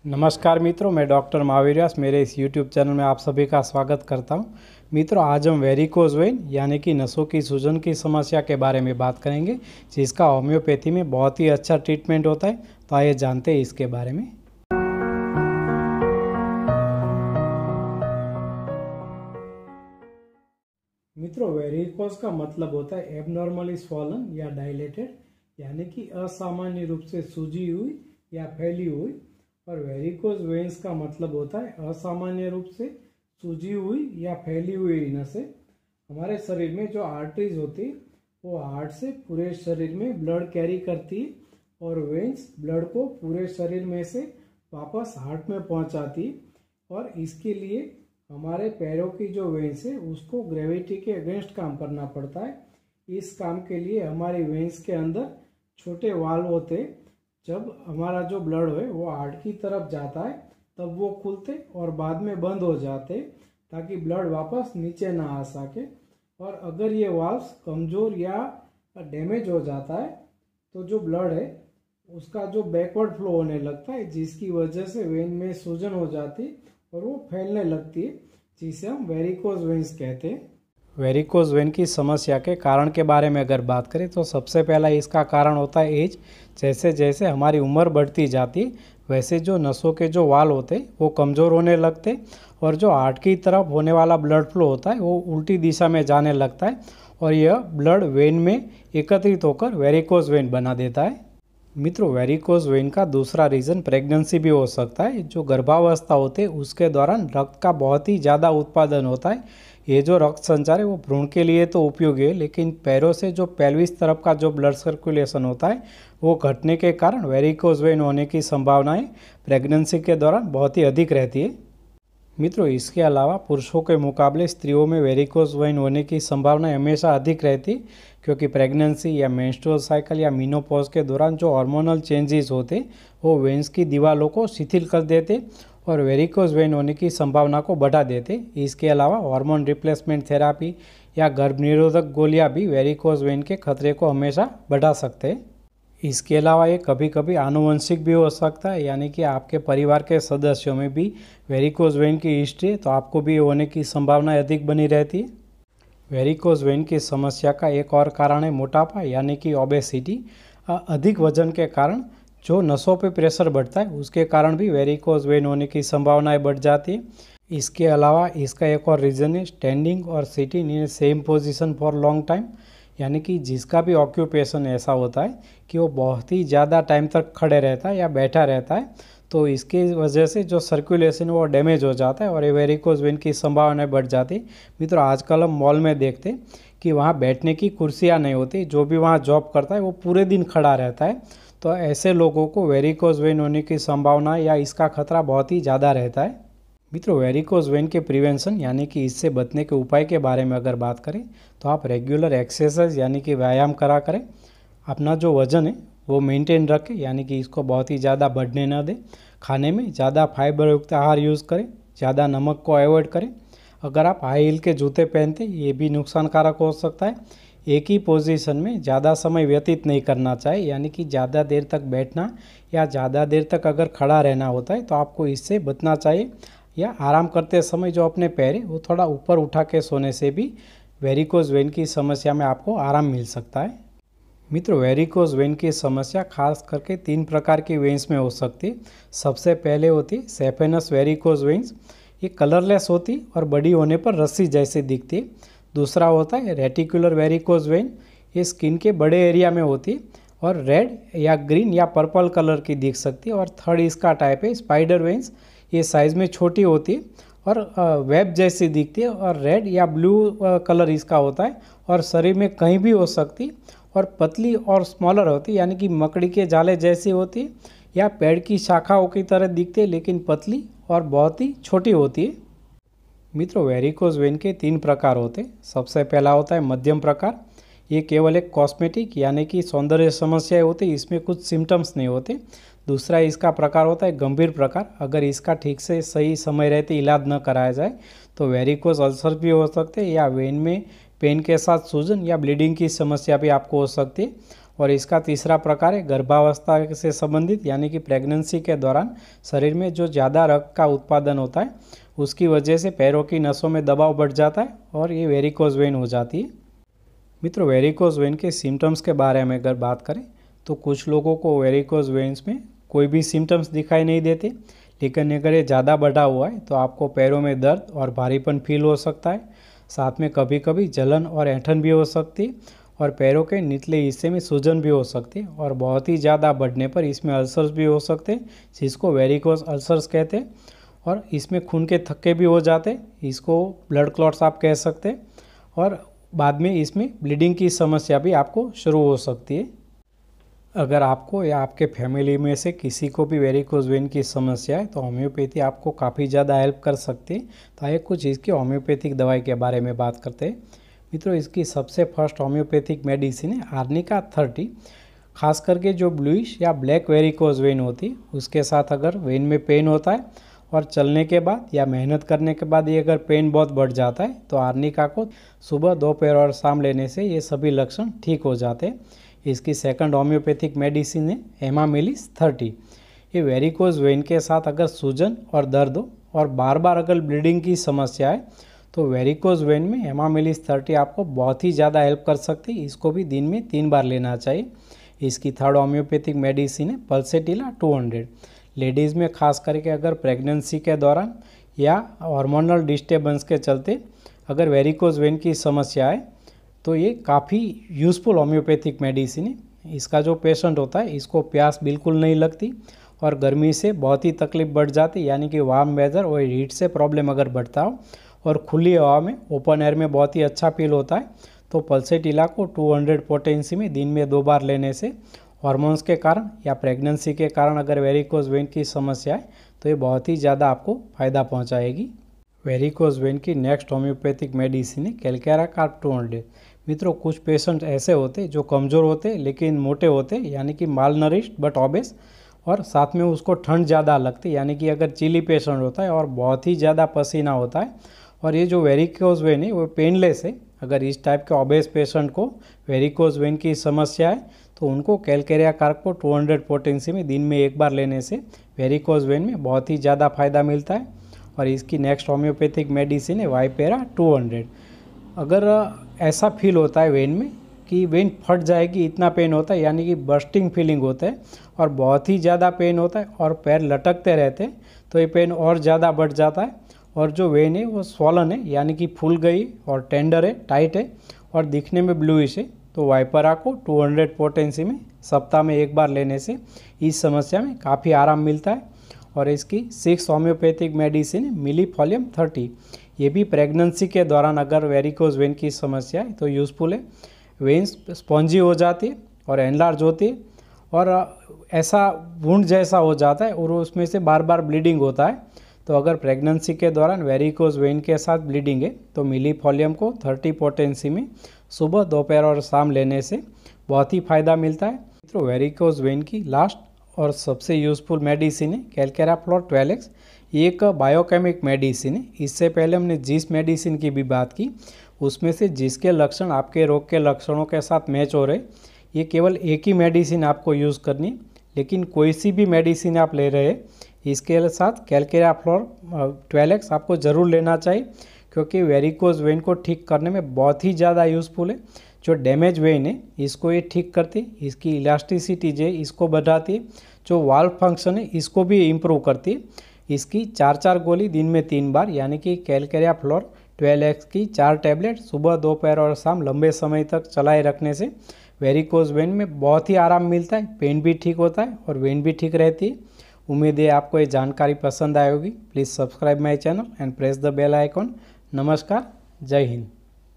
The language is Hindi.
नमस्कार मित्रों, मैं डॉक्टर महावीर व्यास मेरे इस YouTube चैनल में आप सभी का स्वागत करता हूं। मित्रों, आज हम वेरिकोज वेन यानी कि नसों की सूजन की समस्या के बारे में बात करेंगे, जिसका होम्योपैथी में बहुत ही अच्छा ट्रीटमेंट होता है। तो आइए जानते हैं इसके बारे में। मित्रों, वेरिकोज का मतलब होता है एबनॉर्मली स्वॉलन या डायलेटेड, यानी कि असामान्य रूप से सूजी हुई या फैली हुई। और वेरिकोज वेन्स का मतलब होता है असामान्य रूप से सूजी हुई या फैली हुई नसें। हमारे शरीर में जो आर्टरीज होती है वो हार्ट से पूरे शरीर में ब्लड कैरी करती है, और वेन्स ब्लड को पूरे शरीर में से वापस हार्ट में पहुंचाती है। और इसके लिए हमारे पैरों की जो वेन्स है उसको ग्रेविटी के अगेंस्ट काम करना पड़ता है। इस काम के लिए हमारी वेन्स के अंदर छोटे वाल्व होते हैं। जब हमारा जो ब्लड है वो हार्ट की तरफ जाता है तब वो खुलते और बाद में बंद हो जाते, ताकि ब्लड वापस नीचे ना आ सके। और अगर ये वाल्व्स कमज़ोर या डैमेज हो जाता है तो जो ब्लड है उसका जो बैकवर्ड फ्लो होने लगता है, जिसकी वजह से वेन में सूजन हो जाती है और वो फैलने लगती है, जिसे हम वेरिकोज वेन्स कहते हैं। वेरिकोज वेन की समस्या के कारण के बारे में अगर बात करें तो सबसे पहला इसका कारण होता है एज। जैसे जैसे हमारी उम्र बढ़ती जाती है वैसे जो नसों के जो वाल होते हैं वो कमज़ोर होने लगते, और जो हार्ट की तरफ होने वाला ब्लड फ्लो होता है वो उल्टी दिशा में जाने लगता है, और यह ब्लड वेन में एकत्रित होकर वेरिकोज वेन बना देता है। मित्रों, वेरिकोज वेन का दूसरा रीज़न प्रेगनेंसी भी हो सकता है। जो गर्भावस्था होते है उसके दौरान रक्त का बहुत ही ज़्यादा उत्पादन होता है। ये जो रक्त संचार है वो भ्रूण के लिए तो उपयोगी है, लेकिन पैरों से जो पेल्विस तरफ का जो ब्लड सर्कुलेशन होता है वो घटने के कारण वेरिकोज वेन होने की संभावनाएं प्रेगनेंसी के दौरान बहुत ही अधिक रहती है। मित्रों, इसके अलावा पुरुषों के मुकाबले स्त्रियों में वेरिकोज वेन होने की संभावना हमेशा अधिक रहती है, क्योंकि प्रेगनेंसी या मेंस्ट्रुअल साइकिल या मीनोपॉज के दौरान जो हार्मोनल चेंजेस होते वो वेन्स की दीवारों को शिथिल कर देते और वेरिकोज वेन होने की संभावना को बढ़ा देते। इसके अलावा हार्मोन रिप्लेसमेंट थेरापी या गर्भ निरोधक गोलियां भी वेरिकोज वेन के खतरे को हमेशा बढ़ा सकते हैं। इसके अलावा ये कभी कभी आनुवंशिक भी हो सकता है, यानी कि आपके परिवार के सदस्यों में भी वेरिकोज वेन की हिस्ट्री है तो आपको भी होने की संभावना अधिक बनी रहती है। वेरिकोज वेन की समस्या का एक और कारण है मोटापा, यानी कि ओबेसिटी। अधिक वजन के कारण जो नसों पे प्रेशर बढ़ता है उसके कारण भी वेरिकोज वेन होने की संभावनाएं बढ़ जाती है। इसके अलावा इसका एक और रीज़न है स्टैंडिंग और sitting in same position for long time, यानी कि जिसका भी ऑक्यूपेशन ऐसा होता है कि वो बहुत ही ज़्यादा टाइम तक खड़े रहता है या बैठा रहता है, तो इसकी वजह से जो सर्कुलेशन वो डैमेज हो जाता है और ये वेरिकोज वेन की संभावना बढ़ जाती है। मित्रों, आजकल हम मॉल में देखते हैं कि वहाँ बैठने की कुर्सियाँ नहीं होती। जो भी वहाँ जॉब करता है वो पूरे दिन खड़ा रहता है, तो ऐसे लोगों को वेरिकोज वेन होने की संभावना या इसका खतरा बहुत ही ज़्यादा रहता है। मित्रों, वेरिकोज वेन के प्रिवेंशन यानी कि इससे बचने के उपाय के बारे में अगर बात करें तो आप रेगुलर एक्सरसाइज यानी कि व्यायाम करा करें। अपना जो वज़न है वो मेंटेन रखें, यानी कि इसको बहुत ही ज़्यादा बढ़ने न दें। खाने में ज़्यादा फाइबर युक्त आहार यूज़ करें, ज़्यादा नमक को अवॉइड करें। अगर आप हाई हील के जूते पहनते ये भी नुकसानकारक हो सकता है। एक ही पोजीशन में ज़्यादा समय व्यतीत नहीं करना चाहिए, यानी कि ज़्यादा देर तक बैठना या ज़्यादा देर तक अगर खड़ा रहना होता है तो आपको इससे बचना चाहिए। या आराम करते समय जो अपने पैर है वो थोड़ा ऊपर उठा के सोने से भी वेरिकोज वेन की समस्या में आपको आराम मिल सकता है। मित्रों, वेरिकोज वेन की समस्या खास करके 3 प्रकार की वेन्स में हो सकती है। सबसे पहले होती है सेफेनस वेरिकोज वेन्स। ये कलरलेस होती और बड़ी होने पर रस्सी जैसी दिखती है। दूसरा होता है रेटिकुलर वेरिकोज वेन। ये स्किन के बड़े एरिया में होती है और रेड या ग्रीन या पर्पल कलर की दिख सकती है। और थर्ड इसका टाइप है स्पाइडर वेन्स। ये साइज़ में छोटी होती है और वेब जैसी दिखती है, और रेड या ब्लू कलर इसका होता है और शरीर में कहीं भी हो सकती है, और पतली और स्मॉलर होती है, यानी कि मकड़ी के जाले जैसी होती है या पेड़ की शाखाओं की तरह दिखती है, लेकिन पतली और बहुत ही छोटी होती है। मित्रों, वेरिकोज वेन के 3 प्रकार होते हैं। सबसे पहला होता है मध्यम प्रकार। ये केवल एक कॉस्मेटिक यानी कि सौंदर्य समस्याएं होती है, इसमें कुछ सिम्टम्स नहीं होते। दूसरा इसका प्रकार होता है गंभीर प्रकार। अगर इसका ठीक से सही समय रहते इलाज न कराया जाए तो वेरिकोज अल्सर भी हो सकते हैं या वेन में पेन के साथ सूजन या ब्लीडिंग की समस्या भी आपको हो सकती है। और इसका तीसरा प्रकार है गर्भावस्था से संबंधित, यानी कि प्रेगनेंसी के दौरान शरीर में जो ज़्यादा रक्त का उत्पादन होता है उसकी वजह से पैरों की नसों में दबाव बढ़ जाता है और ये वेरिकोज वेन हो जाती है। मित्रों, वेरिकोज वेन के सिम्टम्स के बारे में अगर बात करें तो कुछ लोगों को वेरिकोज वेन्स में कोई भी सिम्टम्स दिखाई नहीं देते, लेकिन अगर ये ज़्यादा बढ़ा हुआ है तो आपको पैरों में दर्द और भारीपन फील हो सकता है। साथ में कभी कभी जलन और ऐंठन भी हो सकती है और पैरों के निचले हिस्से में सूजन भी हो सकती है और बहुत ही ज़्यादा बढ़ने पर इसमें अल्सर्स भी हो सकते हैं, जिसको वेरिकोज अल्सर्स कहते हैं। और इसमें खून के थक्के भी हो जाते, इसको ब्लड क्लॉट्स आप कह सकते हैं। और बाद में इसमें ब्लीडिंग की समस्या भी आपको शुरू हो सकती है। अगर आपको या आपके फैमिली में से किसी को भी वेरिकोज वेन की समस्या है तो होम्योपैथी आपको काफ़ी ज़्यादा हेल्प कर सकती है। तो आइए कुछ इसकी होम्योपैथिक दवाई के बारे में बात करते हैं। मित्रों, इसकी सबसे फर्स्ट होम्योपैथिक मेडिसिन है आर्निका 30। खास करके जो ब्लूइश या ब्लैक वेरिकोज वेन होती है उसके साथ अगर वेन में पेन होता है और चलने के बाद या मेहनत करने के बाद ये अगर पेन बहुत बढ़ जाता है तो आर्निका को सुबह, दोपहर और शाम लेने से ये सभी लक्षण ठीक हो जाते हैं। इसकी सेकंड होम्योपैथिक मेडिसिन है हेमामिलिस 30। ये वेरिकोज वेन के साथ अगर सूजन और दर्द हो और बार बार अगर ब्लीडिंग की समस्या है तो वेरिकोज वेन में हेमामिलिस 30 आपको बहुत ही ज़्यादा हेल्प कर सकती है। इसको भी दिन में 3 बार लेना चाहिए। इसकी थर्ड होम्योपैथिक मेडिसिन है पल्सेटिला 200। लेडीज़ में खास करके अगर प्रेगनेंसी के दौरान या हार्मोनल डिस्टर्बेंस के चलते अगर वेरिकोज वेन की समस्या है तो ये काफ़ी यूज़फुल होम्योपैथिक मेडिसिन है। इसका जो पेशेंट होता है इसको प्यास बिल्कुल नहीं लगती और गर्मी से बहुत ही तकलीफ बढ़ जाती, यानी कि वार्म वेदर और हीट से प्रॉब्लम अगर बढ़ता हो और खुली हवा में, ओपन एयर में बहुत ही अच्छा फील होता है तो पल्सेटिला को 200 पोटेंसी में दिन में 2 बार लेने से हार्मोन्स के कारण या प्रेगनेंसी के कारण अगर वेरिकोज वेन की समस्या है तो ये बहुत ही ज़्यादा आपको फ़ायदा पहुँचाएगी। वेरिकोज वेन की नेक्स्ट होम्योपैथिक मेडिसिन है कैलकेरा कार्ब 200। मित्रों, कुछ पेशेंट ऐसे होते जो कमज़ोर होते लेकिन मोटे होते, यानी कि माल नरिश्ड बट ओबेस, और साथ में उसको ठंड ज़्यादा लगती, यानी कि अगर चिली पेशेंट होता है और बहुत ही ज़्यादा पसीना होता है और ये जो वेरिकोज वेन है वो पेनलेस है। अगर इस टाइप के ओबेस पेशेंट को वेरिकोज वेन की समस्या है तो उनको कैलकेरिया कार्ब को 200 पोटेंसी में दिन में 1 बार लेने से वेरिकोज वेन में बहुत ही ज़्यादा फायदा मिलता है। और इसकी नेक्स्ट होम्योपैथिक मेडिसिन है वाइपेरा 200। अगर ऐसा फील होता है वेन में कि वेन फट जाएगी, इतना पेन होता है, यानी कि बर्स्टिंग फीलिंग होता है और बहुत ही ज़्यादा पेन होता है और पैर लटकते रहते हैं तो ये पेन और ज़्यादा बढ़ जाता है और जो वेन है वो स्वॉलन है, यानी कि फूल गई और टेंडर है, टाइट है और दिखने में ब्लूइश है। तो वाइपरा को 200 पोटेंसी में सप्ताह में 1 बार लेने से इस समस्या में काफ़ी आराम मिलता है। और इसकी 6 होम्योपैथिक मेडिसिन मिलीफॉलियम 30। ये भी प्रेगनेंसी के दौरान अगर वेरिकोज वेन की समस्या है तो यूज़फुल है। वेन्स स्पॉन्जी हो जाती है और एनलार्ज होती है और ऐसा वुंड जैसा हो जाता है और उसमें से बार बार ब्लीडिंग होता है। तो अगर प्रेगनेंसी के दौरान वेरिकोज वेन के साथ ब्लीडिंग है तो मिलीफॉलियम को 30 पोटेंसी में सुबह, दोपहर और शाम लेने से बहुत ही फ़ायदा मिलता है। तो वेरिकोज वेन की लास्ट और सबसे यूज़फुल मेडिसिन है कैलकेरा फ्लोर 12X। ये एक बायोकेमिक मेडिसिन है। इससे पहले हमने जिस मेडिसिन की भी बात की उसमें से जिसके लक्षण आपके रोग के लक्षणों के साथ मैच हो रहे, ये केवल एक ही मेडिसिन आपको यूज़ करनी है। लेकिन कोई सी भी मेडिसिन आप ले रहे हैं इसके साथ कैलकेरा फ्लोर 12X आपको ज़रूर लेना चाहिए, क्योंकि वेरिकोज वेन को ठीक करने में बहुत ही ज़्यादा यूज़फुल है। जो डैमेज वेन है इसको ये ठीक करती है, इसकी इलास्टिसिटी जो है इसको बढ़ाती है, जो वाल्व फंक्शन है इसको भी इम्प्रूव करती है। इसकी 4 गोली दिन में 3 बार, यानी कि कैलकेरिया फ्लोर 12X की 4 टैबलेट सुबह, दोपहर और शाम लंबे समय तक चलाए रखने से वेरिकोज वेन में बहुत ही आराम मिलता है, पेन भी ठीक होता है और वेन भी ठीक रहती है। उम्मीद है आपको ये जानकारी पसंद आई होगी। Please subscribe my channel and press the bell icon. नमस्कार, जय हिंद।